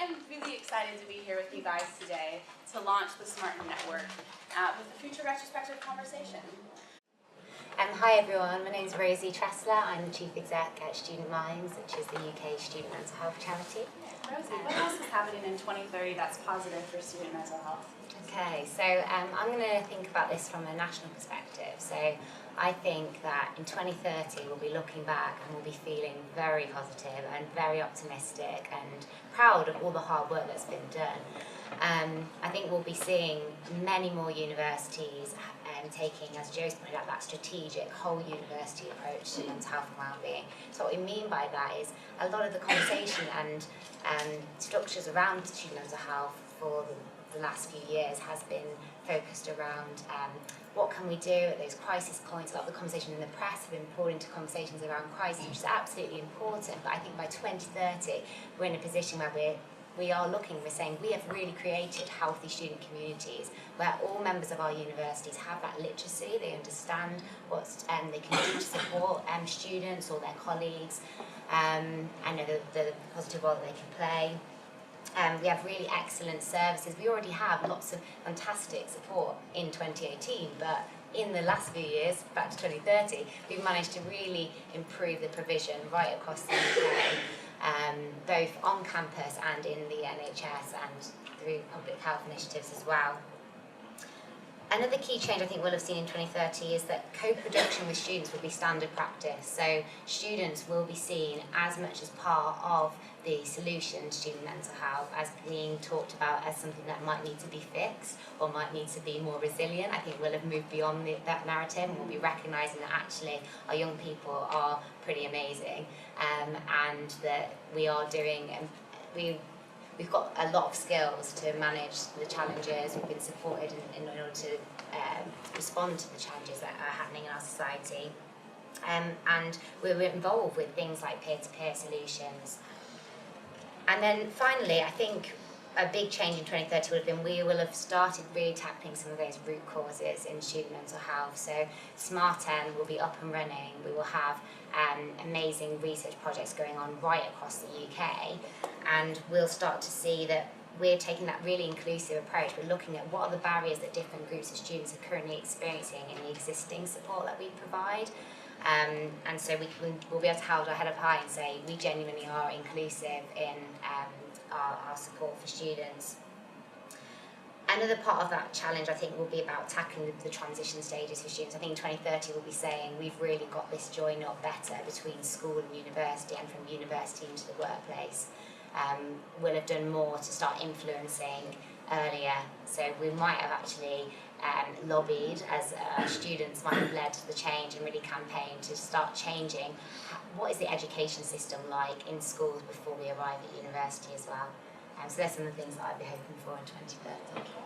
am really excited to be here with you guys today to launch the SMaRteN network with the Future Retrospective conversation. Hi everyone, my name is Rosie Tressler. I'm the Chief Exec at Student Minds, which is the UK student mental health charity. Rosie, what else is happening in 2030 that's positive for student mental health? Okay, so I'm going to think about this from a national perspective. So I think that in 2030 we'll be looking back and we'll be feeling very positive and very optimistic and proud of all the hard work that's been done. I think we'll be seeing many more universities taking, as Joe's pointed out, that strategic whole university approach to mental health and wellbeing. So what we mean by that is a lot of the conversation and structures around student mental health for the last few years has been focused around what can we do at those crisis points. A lot of the conversation in the press have been pulled into conversations around crisis, which is absolutely important, but I think by 2030 we're in a position where we're saying we have really created healthy student communities where all members of our universities have that literacy, they understand what they can do to support students or their colleagues, and know the positive role that they can play. We have really excellent services. We already have lots of fantastic support in 2018, but in the last few years, back to 2030, we've managed to really improve the provision right across the UK. Both on campus and in the NHS and through public health initiatives as well. Another key change I think we'll have seen in 2030 is that co-production with students will be standard practice. So students will be seen as much as part of the solution to student mental health as being talked about as something that might need to be fixed or might need to be more resilient. I think we'll have moved beyond that narrative and we'll be recognising that actually our young people are pretty amazing and that we are doing, we've got a lot of skills to manage the challenges. We've been supported in order to respond to the challenges that are happening in our society. And we're involved with things like peer-to-peer solutions. And then finally, I think a big change in 2030 would have been we will have started really tackling some of those root causes in student mental health. So SMaRteN will be up and running. We will have amazing research projects going on right across the UK, and we'll start to see that we're taking that really inclusive approach. We're looking at what are the barriers that different groups of students are currently experiencing in the existing support that we provide. And so we'll be able to hold our head up high and say we genuinely are inclusive in our support for students. Another part of that challenge I think will be about tackling the transition stages for students. I think in 2030 we'll be saying we've really got this join up better between school and university and from university into the workplace. We'll have done more to start influencing earlier, so we might have actually lobbied as students might have led the change and really campaigned to start changing what is the education system like in schools before we arrive at university as well. So there's some of the things that I'd be hoping for in 2030.